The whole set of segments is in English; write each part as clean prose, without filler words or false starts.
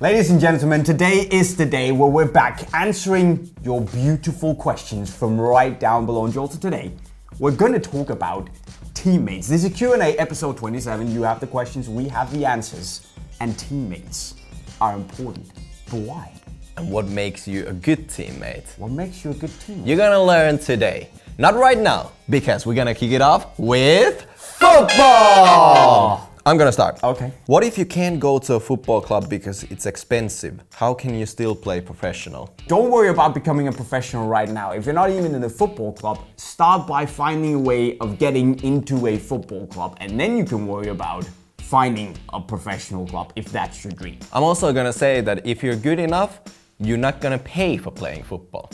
Ladies and gentlemen, today is the day where we're back answering your beautiful questions from right down below. And Jolter, today, we're going to talk about teammates. This is a Q&A, episode 27. You have the questions, we have the answers. And teammates are important. But why? And what makes you a good teammate? What makes you a good teammate? You're gonna learn today. Not right now, because we're gonna kick it off with football! I'm gonna start. Okay. What if you can't go to a football club because it's expensive? How can you still play professional? Don't worry about becoming a professional right now. If you're not even in a football club, start by finding a way of getting into a football club, and then you can worry about finding a professional club if that's your dream. I'm also gonna say that if you're good enough, you're not gonna pay for playing football.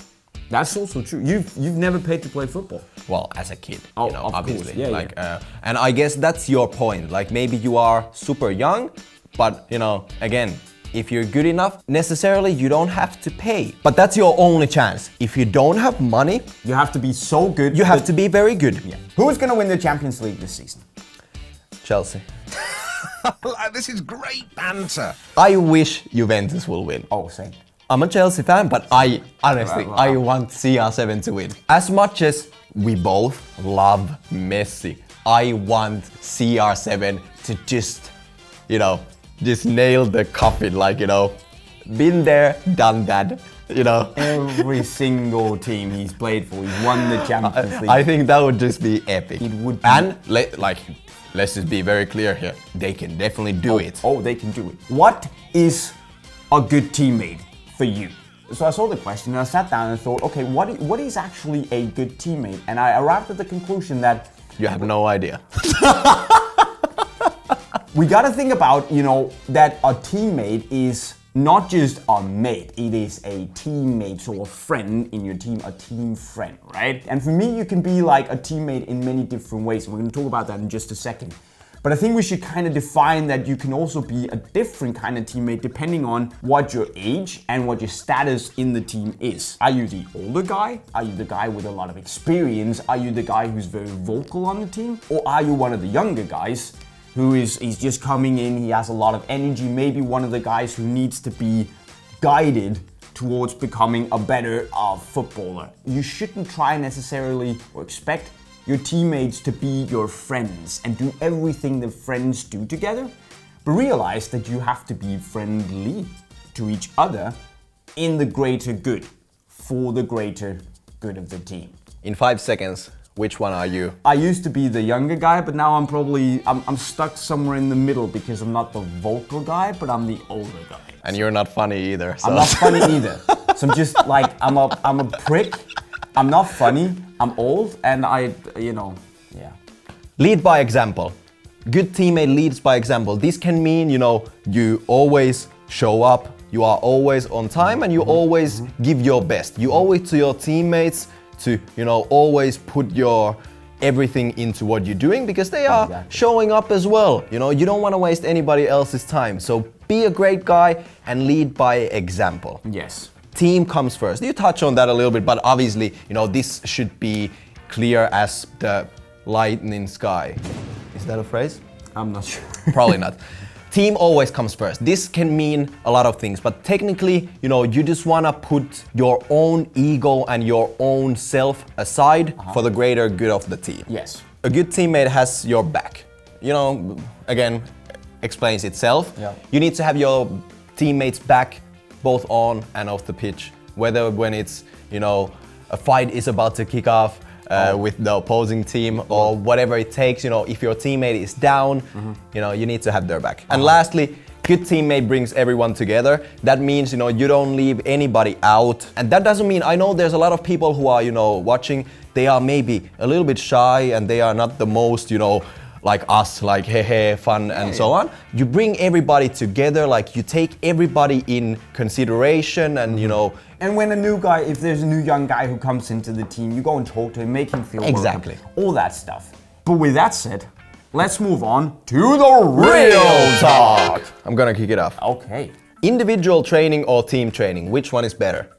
That's also true. You've never paid to play football. Well, as a kid, oh, you know, of obviously. Course. Yeah, like, and I guess that's your point. Like maybe you are super young, but you know, again, if you're good enough, necessarily you don't have to pay. But that's your only chance. If you don't have money, you have to be so good. You have to be very good. Yeah. Who's gonna win the Champions League this season? Chelsea. This is great banter. I wish Juventus will win. Oh, same. I'm a Chelsea fan, but I honestly, I want CR7 to win. As much as we both love Messi, I want CR7 to just, you know, just nail the coffin, like, you know, been there, done that, you know. Every single team he's played for, he's won the Champions League. I think that would just be epic. It would be. And, let's just be very clear here. They can definitely do it. Oh, they can do it. What is a good teammate for you? So I saw the question and I sat down and thought, okay, what is actually a good teammate? And I arrived at the conclusion that you have no idea. We got to think about, you know, that a teammate is not just a mate, it is a teammate, so a friend in your team, a team friend, right? And for me, you can be like a teammate in many different ways. And we're going to talk about that in just a second. But I think we should kind of define that you can also be a different kind of teammate depending on what your age and what your status in the team is. Are you the older guy? Are you the guy with a lot of experience? Are you the guy who's very vocal on the team? Or are you one of the younger guys who is just coming in, he has a lot of energy, maybe one of the guys who needs to be guided towards becoming a better footballer? You shouldn't try necessarily or expect your teammates to be your friends and do everything that friends do together, but realize that you have to be friendly to each other in the greater good, for the greater good of the team. In 5 seconds, which one are you? I used to be the younger guy, but now I'm stuck somewhere in the middle because I'm not the vocal guy, but I'm the older guy. And you're not funny either. So. I'm not funny either. So I'm just like, I'm a prick. I'm not funny, I'm old, and yeah. Lead by example. Good teammate leads by example. This can mean, you know, you always show up, you are always on time, and you always give your best. You owe it to your teammates to, you know, always put your everything into what you're doing because they are showing up as well. You know, you don't want to waste anybody else's time. So be a great guy and lead by example. Yes. Team comes first. You touch on that a little bit, but obviously, you know, this should be clear as the lightning sky. Is that a phrase? I'm not sure. Probably not. Team always comes first. This can mean a lot of things, but technically, you know, you just want to put your own ego and your own self aside for the greater good of the team. Yes. A good teammate has your back. You know, again, explains itself. Yeah. You need to have your teammates back both on and off the pitch, whether when it's, you know, a fight is about to kick off with the opposing team or whatever it takes. You know, if your teammate is down, you know, you need to have their back. And lastly, good teammate brings everyone together. That means, you know, you don't leave anybody out. And that doesn't mean, I know there's a lot of people who are, you know, watching, they are maybe a little bit shy and they are not the most, you know, like us, like hey, fun and so on. You bring everybody together, like you take everybody in consideration and you know. And when a new guy, if there's a new young guy who comes into the team, you go and talk to him, make him feel exactly welcome, all that stuff. But with that said, let's move on to the real talk. I'm gonna kick it off. Okay. Individual training or team training, which one is better?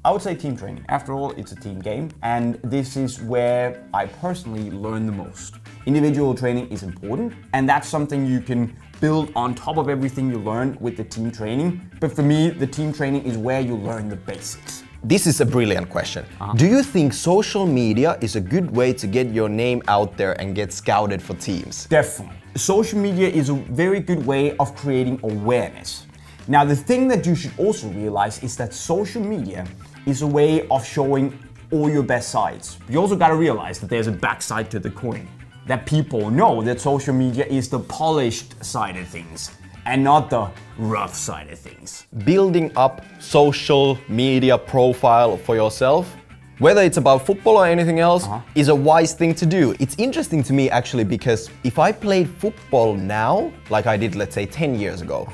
I would say team training. After all, it's a team game, and this is where I personally learn the most. Individual training is important, and that's something you can build on top of everything you learn with the team training. But for me, the team training is where you learn the basics. This is a brilliant question. Do you think social media is a good way to get your name out there and get scouted for teams? Definitely. Social media is a very good way of creating awareness. Now, the thing that you should also realize is that social media is a way of showing all your best sides. You also gotta realize that there's a backside to the coin. That people know that social media is the polished side of things and not the rough side of things. Building up social media profile for yourself, whether it's about football or anything else, is a wise thing to do. It's interesting to me actually because if I played football now, like I did let's say 10 years ago,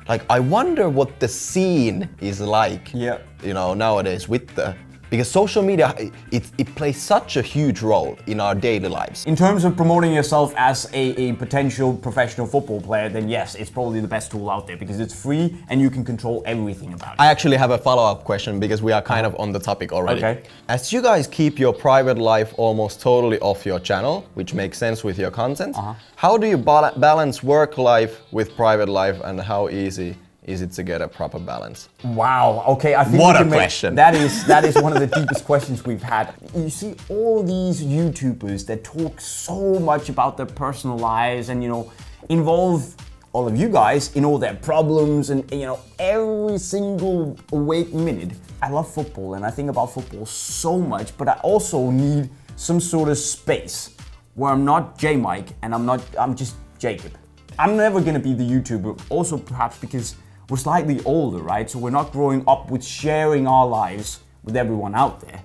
like I wonder what the scene is like, you know, nowadays with the, because social media, it plays such a huge role in our daily lives. In terms of promoting yourself as a potential professional football player, then yes, it's probably the best tool out there because it's free and you can control everything about it. I actually have a follow-up question because we are kind of on the topic already. Okay. As you guys keep your private life almost totally off your channel, which makes sense with your content, how do you balance work life with private life and how easy is it to get a proper balance? Wow, okay, I think what a question. That is one of the deepest questions we've had. You see all these YouTubers that talk so much about their personal lives and, you know, involve all of you guys in all their problems and, you know, every single awake minute. I love football and I think about football so much, but I also need some sort of space where I'm not Jay Mike and I'm just Jacob. I'm never gonna be the YouTuber, also perhaps because we're slightly older, right? So we're not growing up with sharing our lives with everyone out there.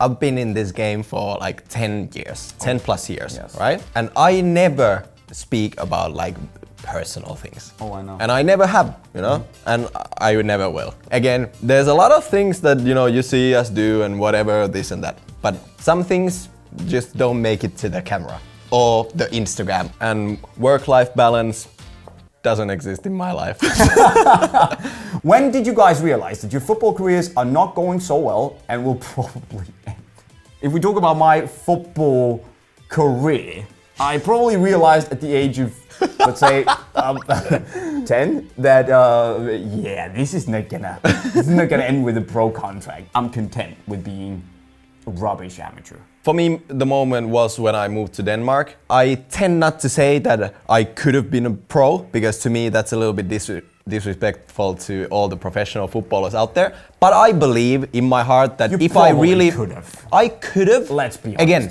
I've been in this game for like 10 years, 10 plus years, right? And I never speak about like personal things. Oh, I know. And I never have, you know, and I never will. Again, there's a lot of things that, you know, you see us do and whatever, this and that. But some things just don't make it to the camera or the Instagram. And work-life balance doesn't exist in my life. When did you guys realize that your football careers are not going so well and will probably end? If we talk about my football career, I probably realized at the age of, let's say, 10, that yeah, this is not gonna end with a pro contract. I'm content with being a rubbish amateur. For me, the moment was when I moved to Denmark. I tend not to say that I could have been a pro, because to me that's a little bit disrespectful to all the professional footballers out there. But I believe in my heart that if I really could have. I could have. Let's be honest. Again,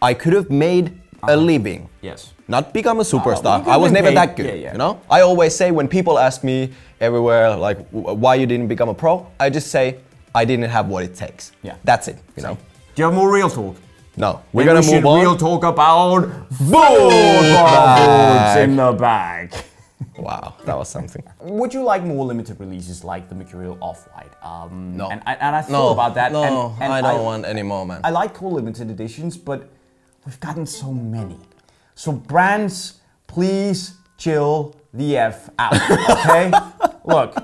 I could have made a living. Yes. Not become a superstar. I was never that good. You know. I always say when people ask me everywhere like why you didn't become a pro, I just say I didn't have what it takes. Yeah. That's it. You know. Do you have more real talk? No, we're gonna move on. Real talk about boots in the bag. Wow, that was something. Would you like more limited releases like the Mercurial Off-White? No. And I thought about that. No, and I don't want any more, man. I like cool limited editions, but we've gotten so many. So brands, please chill the F out, okay? Look,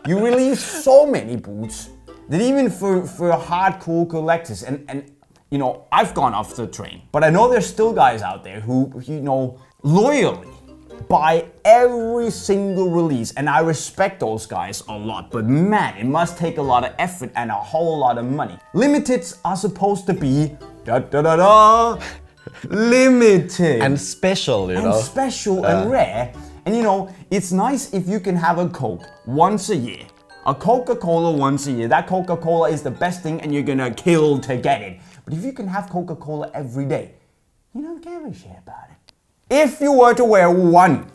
you release so many boots that even for hardcore collectors, and you know, I've gone off the train, but I know there's still guys out there who, you know, loyally buy every single release, and I respect those guys a lot, but man, it must take a lot of effort and a whole lot of money. Limiteds are supposed to be limited. And special, you know. And special and rare. And you know, it's nice if you can have a Coke once a year. A Coca-Cola once a year. That Coca-Cola is the best thing and you're gonna kill to get it. But if you can have Coca-Cola every day, you don't give a shit about it. If you were to wear one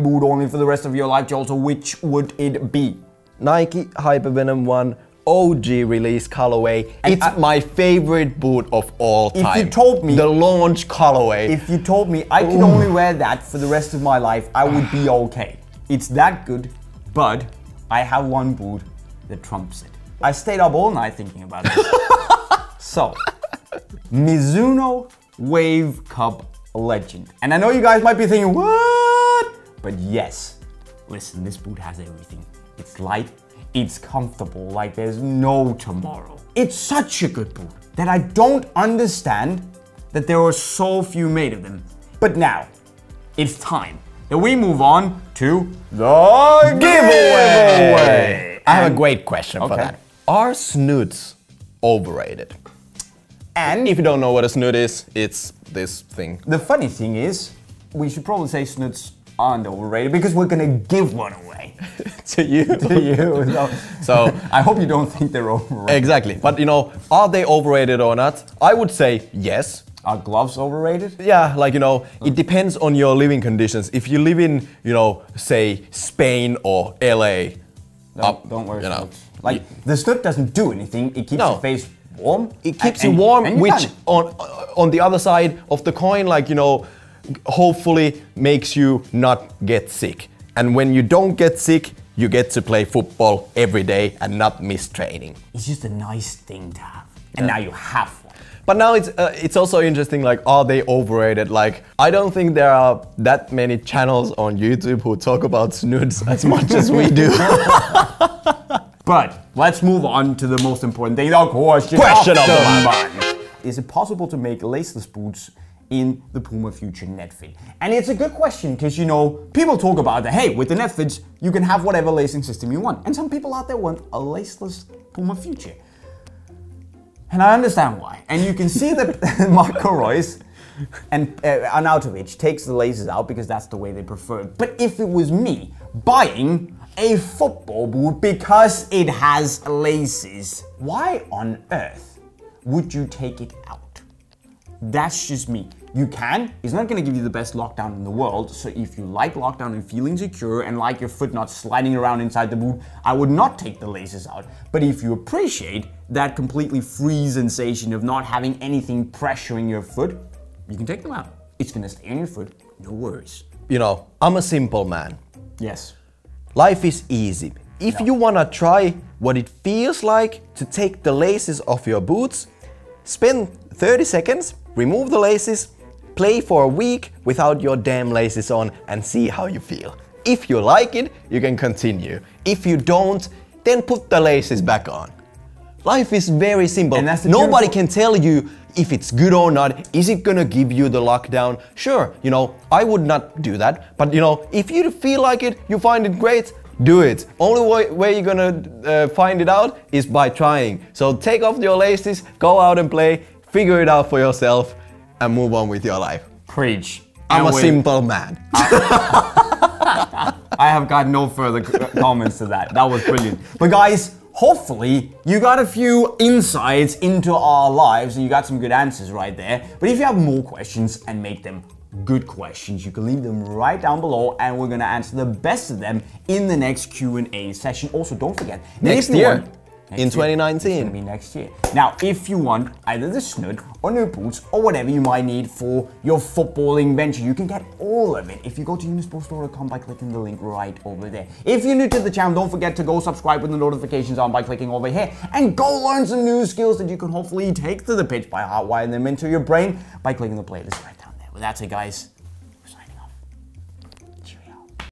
boot only for the rest of your life, Jolter, which would it be? Nike Hypervenom 1 OG release colorway. It's my favorite boot of all time. If you told me... the launch colorway. If you told me I could only wear that for the rest of my life, I would be okay. It's that good, but I have one boot that trumps it. I stayed up all night thinking about it. So, Mizuno Wave Cup Legend. And I know you guys might be thinking, what? But yes, listen, this boot has everything. It's light, it's comfortable, like there's no tomorrow. It's such a good boot that I don't understand that there were so few made of them. But now, it's time then we move on to the giveaway. I have a great question for Okay. that. Are snoods overrated? And if you don't know what a snood is, it's this thing. The funny thing is, we should probably say snoods aren't overrated because we're gonna give one away To you. to you. So I hope you don't think they're overrated. Exactly. But you know, are they overrated or not? I would say yes. Are gloves overrated? Yeah, like you know, it depends on your living conditions. If you live in, you know, say Spain or LA, Don't wear you know, snoods. Like the snood doesn't do anything. It keeps No. your face warm. it keeps and- you warm, and you which can- on the other side of the coin, like you know, hopefully makes you not get sick. And when you don't get sick, you get to play football every day and not miss training. It's just a nice thing to have, and now you have one. But now it's also interesting, like, are they overrated? Like, I don't think there are that many channels on YouTube who talk about snoods as much as we do. But let's move on to the most important thing. The question Question of of the the month. month. Is it possible to make laceless boots in the Puma Future Net Fit? And it's a good question because, you know, people talk about that, hey, with the Net Fits, you can have whatever lacing system you want. And some people out there want a laceless Puma Future. And I understand why. And you can see that Marco Reus and Arnautovic takes the laces out because that's the way they prefer it. But if it was me buying a football boot because it has laces, why on earth would you take it out? That's just me. You can. It's not going to give you the best lockdown in the world. So if you like lockdown and feeling secure and like your foot not sliding around inside the boot, I would not take the laces out. But if you appreciate that completely free sensation of not having anything pressuring your foot, you can take them out. It's going to stay on your foot. No worries. You know, I'm a simple man. Yes. Life is easy. If you wanna try what it feels like to take the laces off your boots, spend 30 seconds, remove the laces, play for a week without your damn laces on and see how you feel. If you like it, you can continue. If you don't, then put the laces back on. Life is very simple. And that's the Nobody beautiful- can tell you if it's good or not. Is it gonna give you the lockdown? Sure, you know, I would not do that. But you know, if you feel like it, you find it great, do it. Only way you're gonna find it out is by trying. So take off your laces, go out and play, figure it out for yourself, and move on with your life. Preach. I'm And a with- simple man. I have got no further comments to that. That was brilliant. But guys, hopefully you got a few insights into our lives and you got some good answers right there. But if you have more questions and make them good questions, you can leave them right down below and we're gonna answer the best of them in the next Q&A session. Also, don't forget, Next if you year. want- In year. 2019. It's gonna be next year. Now, if you want either the snood or new boots or whatever you might need for your footballing venture, you can get all of it if you go to unisportstore.com by clicking the link right over there. If you're new to the channel, don't forget to go subscribe with the notifications on by clicking over here and go learn some new skills that you can hopefully take to the pitch by hardwiring them into your brain by clicking the playlist right down there. Well, that's it, guys.